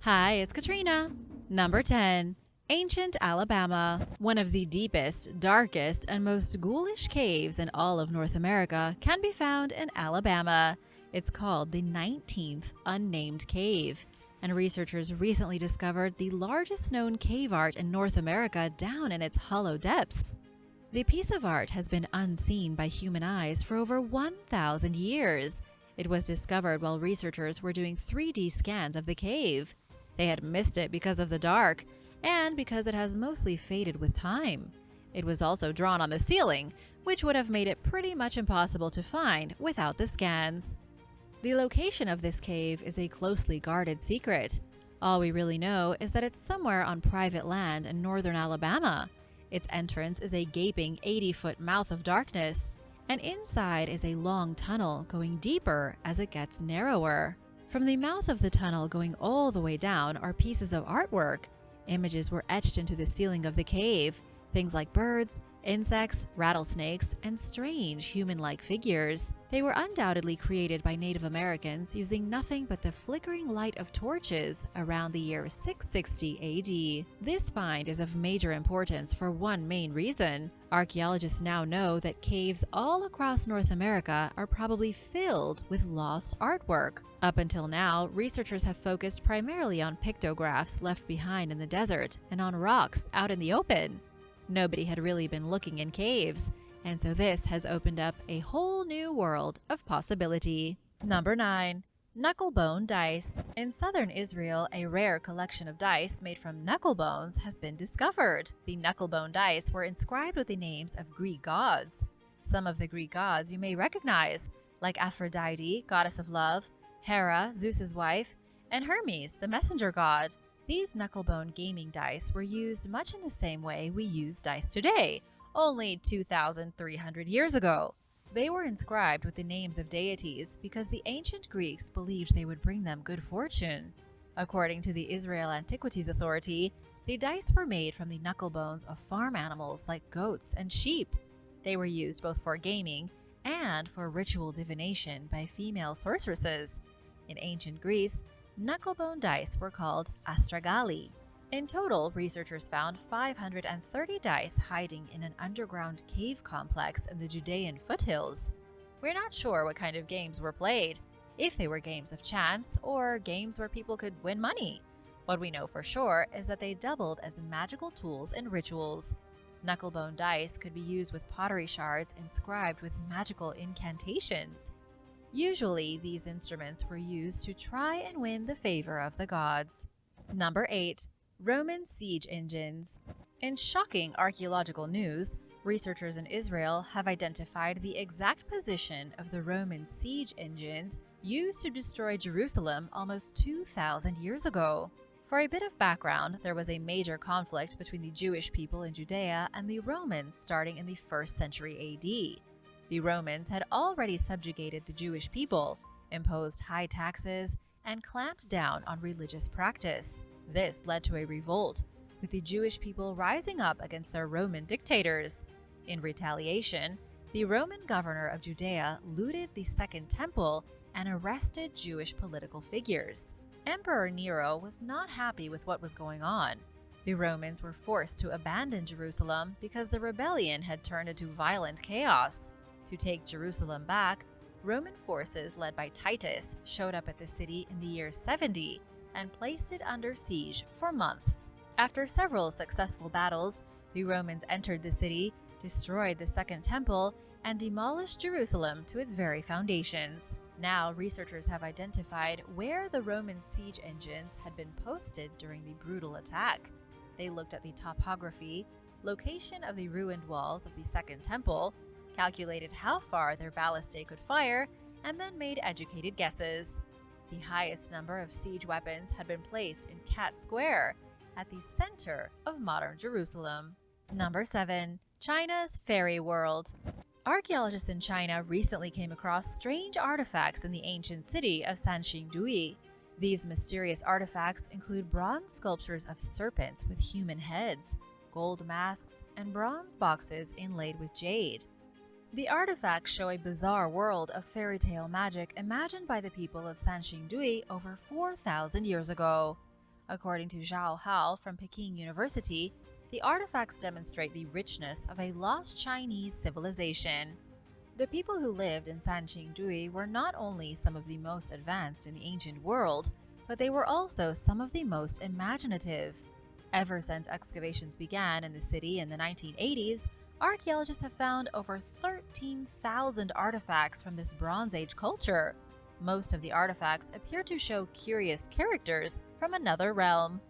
Hi, it's Katrina. Number 10. Ancient Alabama. One of the deepest, darkest, and most ghoulish caves in all of North America can be found in Alabama. It's called the 19th Unnamed Cave, and researchers recently discovered the largest known cave art in North America down in its hollow depths. The piece of art has been unseen by human eyes for over 1,000 years. It was discovered while researchers were doing 3D scans of the cave. They had missed it because of the dark, and because it has mostly faded with time. It was also drawn on the ceiling, which would have made it pretty much impossible to find without the scans. The location of this cave is a closely guarded secret. All we really know is that it's somewhere on private land in northern Alabama. Its entrance is a gaping 80-foot mouth of darkness, and inside is a long tunnel going deeper as it gets narrower. From the mouth of the tunnel going all the way down are pieces of artwork. Images were etched into the ceiling of the cave, things like birds, insects, rattlesnakes, and strange human-like figures. They were undoubtedly created by Native Americans using nothing but the flickering light of torches around the year 660 AD. This find is of major importance for one main reason. Archaeologists now know that caves all across North America are probably filled with lost artwork. Up until now, researchers have focused primarily on pictographs left behind in the desert and on rocks out in the open. Nobody had really been looking in caves, and so this has opened up a whole new world of possibility. Number 9. Knuckle bone dice. In southern Israel, a rare collection of dice made from knuckle bones has been discovered. The knuckle bone dice were inscribed with the names of Greek gods. Some of the Greek gods you may recognize, like Aphrodite, goddess of love, Hera, Zeus's wife, and Hermes, the messenger god. These knucklebone gaming dice were used much in the same way we use dice today, only 2,300 years ago. They were inscribed with the names of deities because the ancient Greeks believed they would bring them good fortune. According to the Israel Antiquities Authority, the dice were made from the knucklebones of farm animals like goats and sheep. They were used both for gaming and for ritual divination by female sorceresses. In ancient Greece, knucklebone dice were called astragali. In total, researchers found 530 dice hiding in an underground cave complex in the Judean foothills. We're not sure what kind of games were played, if they were games of chance or games where people could win money. What we know for sure is that they doubled as magical tools in rituals. Knucklebone dice could be used with pottery shards inscribed with magical incantations. Usually, these instruments were used to try and win the favor of the gods. Number 8. Roman siege engines. In shocking archaeological news, researchers in Israel have identified the exact position of the Roman siege engines used to destroy Jerusalem almost 2,000 years ago. For a bit of background, there was a major conflict between the Jewish people in Judea and the Romans starting in the 1st century AD. The Romans had already subjugated the Jewish people, imposed high taxes, and clamped down on religious practice. This led to a revolt, with the Jewish people rising up against their Roman dictators. In retaliation, the Roman governor of Judea looted the Second Temple and arrested Jewish political figures. Emperor Nero was not happy with what was going on. The Romans were forced to abandon Jerusalem because the rebellion had turned into violent chaos. To take Jerusalem back, Roman forces led by Titus showed up at the city in the year 70 and placed it under siege for months. After several successful battles, the Romans entered the city, destroyed the Second Temple, and demolished Jerusalem to its very foundations. Now, researchers have identified where the Roman siege engines had been posted during the brutal attack. They looked at the topography, location of the ruined walls of the Second Temple, calculated how far their ballistae could fire, and then made educated guesses. The highest number of siege weapons had been placed in Cat Square, at the center of modern Jerusalem. Number 7. China's Fairy World. Archaeologists in China recently came across strange artifacts in the ancient city of Sanxingdui. These mysterious artifacts include bronze sculptures of serpents with human heads, gold masks, and bronze boxes inlaid with jade. The artifacts show a bizarre world of fairy tale magic imagined by the people of Sanxingdui over 4,000 years ago. According to Zhao Hao from Peking University, the artifacts demonstrate the richness of a lost Chinese civilization. The people who lived in Sanqingdui were not only some of the most advanced in the ancient world, but they were also some of the most imaginative. Ever since excavations began in the city in the 1980s, archaeologists have found over 13,000 artifacts from this Bronze Age culture. Most of the artifacts appear to show curious characters from another realm.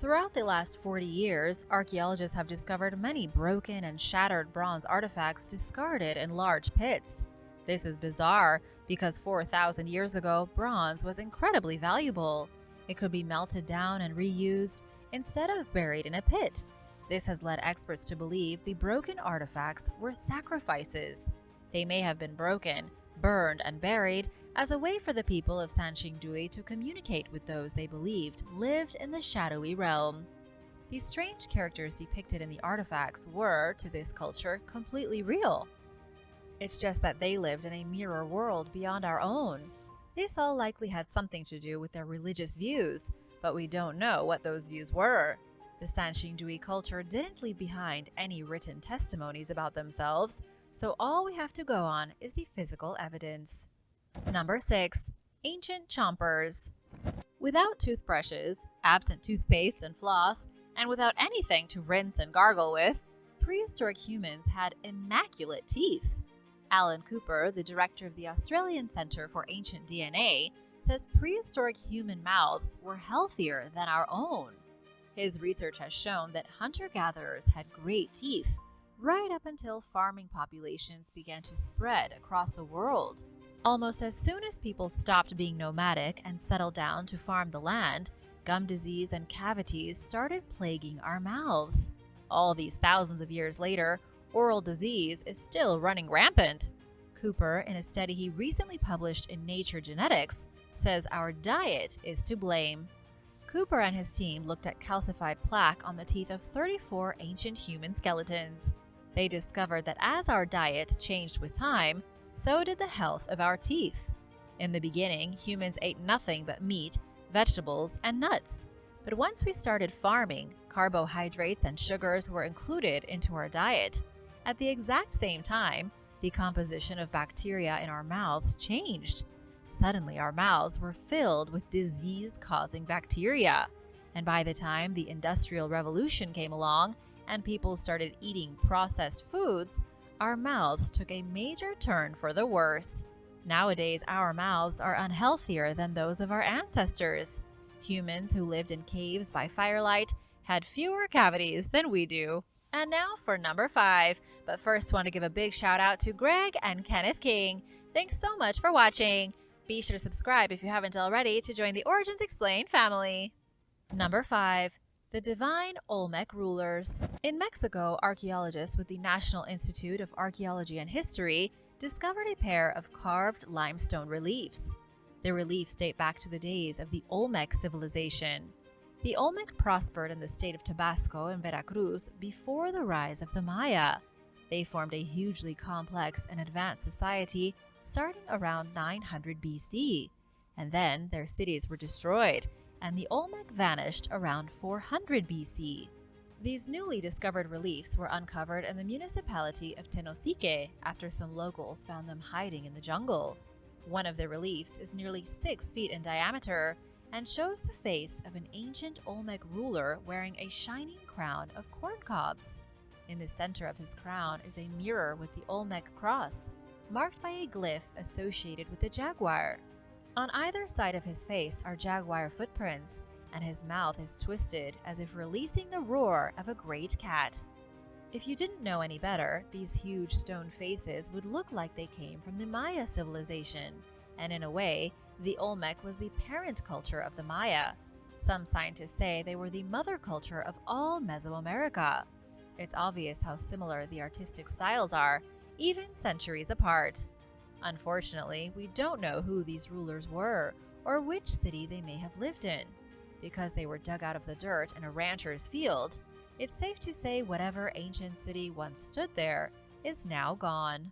Throughout the last 40 years, archaeologists have discovered many broken and shattered bronze artifacts discarded in large pits. This is bizarre because 4,000 years ago, bronze was incredibly valuable. It could be melted down and reused instead of buried in a pit. This has led experts to believe the broken artifacts were sacrifices. They may have been broken, burned, and buried as a way for the people of Sanqingdui to communicate with those they believed lived in the shadowy realm. These strange characters depicted in the artifacts were, to this culture, completely real. It's just that they lived in a mirror world beyond our own. This all likely had something to do with their religious views, but we don't know what those views were. The Sanqingdui culture didn't leave behind any written testimonies about themselves, so all we have to go on is the physical evidence. Number 6. Ancient chompers. Without toothbrushes, absent toothpaste and floss, and without anything to rinse and gargle with, prehistoric humans had immaculate teeth. Alan Cooper, the director of the Australian Centre for Ancient DNA, says prehistoric human mouths were healthier than our own. His research has shown that hunter-gatherers had great teeth, right up until farming populations began to spread across the world. Almost as soon as people stopped being nomadic and settled down to farm the land, gum disease and cavities started plaguing our mouths. All these thousands of years later, oral disease is still running rampant. Cooper, in a study he recently published in Nature Genetics, says our diet is to blame. Cooper and his team looked at calcified plaque on the teeth of 34 ancient human skeletons. They discovered that as our diet changed with time, so did the health of our teeth. In the beginning, humans ate nothing but meat, vegetables, and nuts. But once we started farming, carbohydrates and sugars were included into our diet. At the exact same time, the composition of bacteria in our mouths changed. Suddenly, our mouths were filled with disease-causing bacteria. And by the time the Industrial Revolution came along and people started eating processed foods, our mouths took a major turn for the worse. Nowadays, our mouths are unhealthier than those of our ancestors. Humans who lived in caves by firelight had fewer cavities than we do. And now for number 5. But first, want to give a big shout out to Greg and Kenneth King. Thanks so much for watching. Be sure to subscribe if you haven't already to join the Origins Explained family. Number 5. The Divine Olmec Rulers. In Mexico, archaeologists with the National Institute of Archaeology and History discovered a pair of carved limestone reliefs. The reliefs date back to the days of the Olmec civilization. The Olmec prospered in the state of Tabasco and Veracruz before the rise of the Maya. They formed a hugely complex and advanced society starting around 900 BC, and then their cities were destroyed, and the Olmec vanished around 400 BC. These newly discovered reliefs were uncovered in the municipality of Tenosique after some locals found them hiding in the jungle. One of the reliefs is nearly 6 feet in diameter and shows the face of an ancient Olmec ruler wearing a shining crown of corn cobs. In the center of his crown is a mirror with the Olmec cross, marked by a glyph associated with the jaguar. On either side of his face are jaguar footprints, and his mouth is twisted as if releasing the roar of a great cat. If you didn't know any better, these huge stone faces would look like they came from the Maya civilization, and in a way, the Olmec was the parent culture of the Maya. Some scientists say they were the mother culture of all Mesoamerica. It's obvious how similar the artistic styles are, even centuries apart. Unfortunately, we don't know who these rulers were, or which city they may have lived in. Because they were dug out of the dirt in a rancher's field, it's safe to say whatever ancient city once stood there is now gone.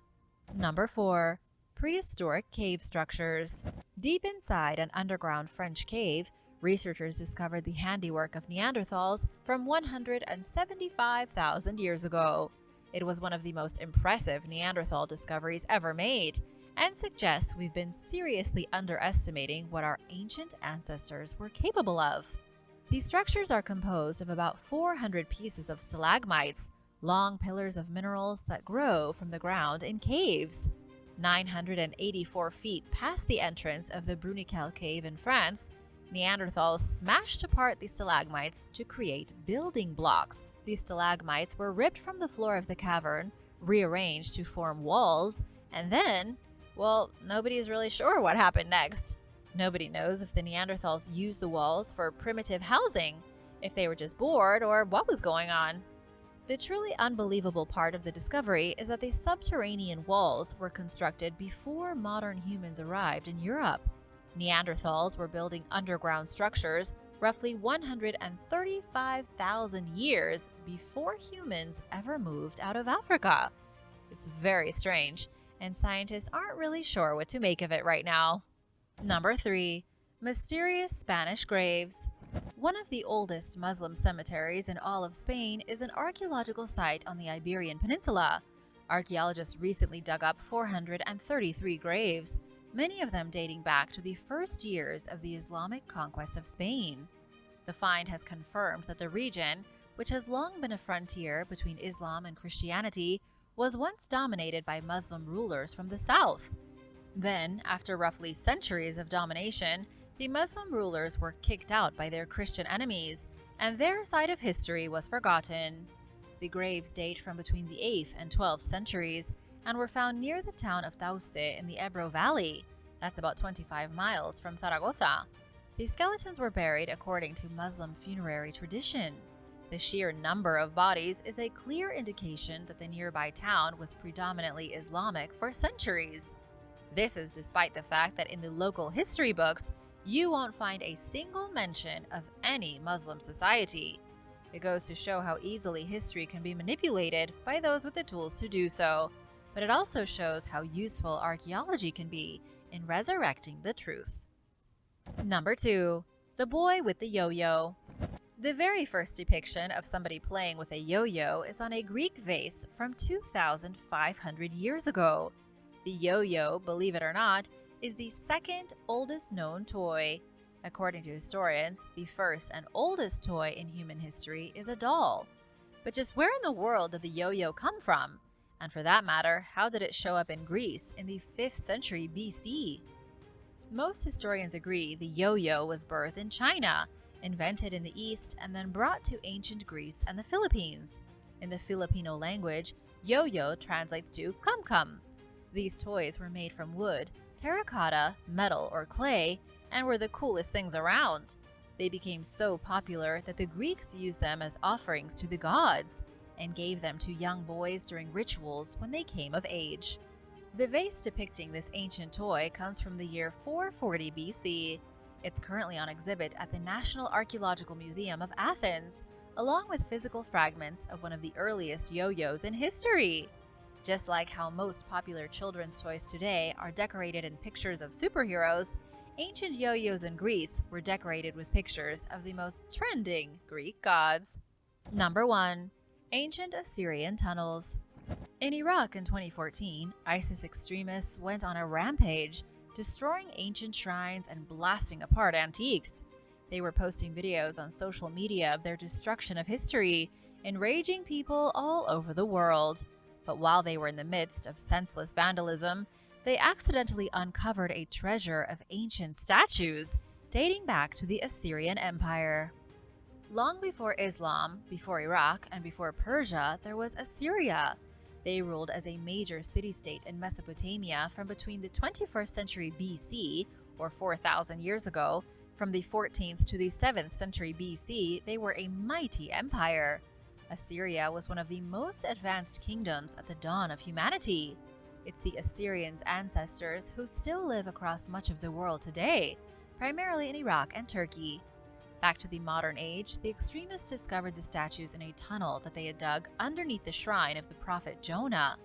Number 4. Prehistoric cave structures. Deep inside an underground French cave, Researchers discovered the handiwork of Neanderthals from 175,000 years ago. It was one of the most impressive Neanderthal discoveries ever made, and suggests we've been seriously underestimating what our ancient ancestors were capable of. These structures are composed of about 400 pieces of stalagmites, long pillars of minerals that grow from the ground in caves. 984 feet past the entrance of the Bruniquel cave in France, Neanderthals smashed apart the stalagmites to create building blocks. These stalagmites were ripped from the floor of the cavern, rearranged to form walls, and then, well, nobody's really sure what happened next. Nobody knows if the Neanderthals used the walls for primitive housing, if they were just bored, or what was going on. The truly unbelievable part of the discovery is that the subterranean walls were constructed before modern humans arrived in Europe. Neanderthals were building underground structures roughly 135,000 years before humans ever moved out of Africa. It's very strange, and scientists aren't really sure what to make of it right now. Number 3. Mysterious Spanish graves. One of the oldest Muslim cemeteries in all of Spain is an archaeological site on the Iberian Peninsula. Archaeologists recently dug up 433 graves, many of them dating back to the first years of the Islamic conquest of Spain. The find has confirmed that the region, which has long been a frontier between Islam and Christianity, was once dominated by Muslim rulers from the south. Then, after roughly centuries of domination, the Muslim rulers were kicked out by their Christian enemies, and their side of history was forgotten. The graves date from between the 8th and 12th centuries and were found near the town of Tauste in the Ebro Valley. That's about 25 miles from Zaragoza. The skeletons were buried according to Muslim funerary tradition. The sheer number of bodies is a clear indication that the nearby town was predominantly Islamic for centuries. This is despite the fact that in the local history books, you won't find a single mention of any Muslim society. It goes to show how easily history can be manipulated by those with the tools to do so, but it also shows how useful archaeology can be in resurrecting the truth. Number 2. The boy with the yo-yo. The very first depiction of somebody playing with a yo-yo is on a Greek vase from 2,500 years ago. The yo-yo, believe it or not, is the second oldest known toy. According to historians, the first and oldest toy in human history is a doll. But just where in the world did the yo-yo come from? And for that matter, how did it show up in Greece in the 5th century BC? Most historians agree the yo-yo was birthed in China, invented in the East, and then brought to ancient Greece and the Philippines. In the Filipino language, yo-yo translates to come-come. These toys were made from wood, terracotta, metal, or clay, and were the coolest things around. They became so popular that the Greeks used them as offerings to the gods, and gave them to young boys during rituals when they came of age. The vase depicting this ancient toy comes from the year 440 BC. It's currently on exhibit at the National Archaeological Museum of Athens, along with physical fragments of one of the earliest yo-yos in history. Just like how most popular children's toys today are decorated in pictures of superheroes, ancient yo-yos in Greece were decorated with pictures of the most trending Greek gods. Number 1. Ancient Assyrian tunnels. In Iraq in 2014, ISIS extremists went on a rampage, destroying ancient shrines and blasting apart antiques. They were posting videos on social media of their destruction of history, enraging people all over the world. But while they were in the midst of senseless vandalism, they accidentally uncovered a treasure of ancient statues dating back to the Assyrian Empire. Long before Islam, before Iraq, and before Persia, there was Assyria. They ruled as a major city-state in Mesopotamia from between the 21st century BC, or 4,000 years ago. From the 14th to the 7th century BC, they were a mighty empire. Assyria was one of the most advanced kingdoms at the dawn of humanity. It's the Assyrians' ancestors who still live across much of the world today, primarily in Iraq and Turkey. Back to the modern age, the extremists discovered the statues in a tunnel that they had dug underneath the shrine of the prophet Jonah.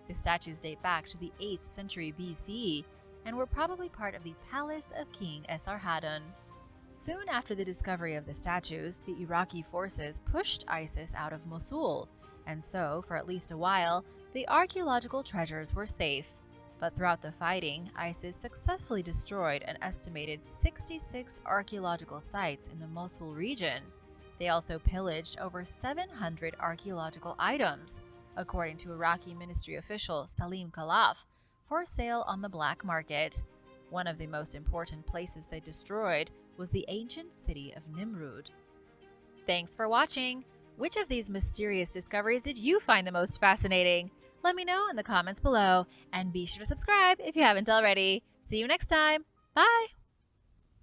The statues date back to the 8th century BC and were probably part of the palace of King Esarhaddon. Soon after the discovery of the statues, the Iraqi forces pushed ISIS out of Mosul, and so, for at least a while, the archaeological treasures were safe. But throughout the fighting, ISIS successfully destroyed an estimated 66 archaeological sites in the Mosul region. They also pillaged over 700 archaeological items, according to Iraqi ministry official Salim Khalaf, for sale on the black market. One of the most important places they destroyed was the ancient city of Nimrud. Thanks for watching! Which of these mysterious discoveries did you find the most fascinating? Let me know in the comments below, and be sure to subscribe if you haven't already. See you next time. Bye!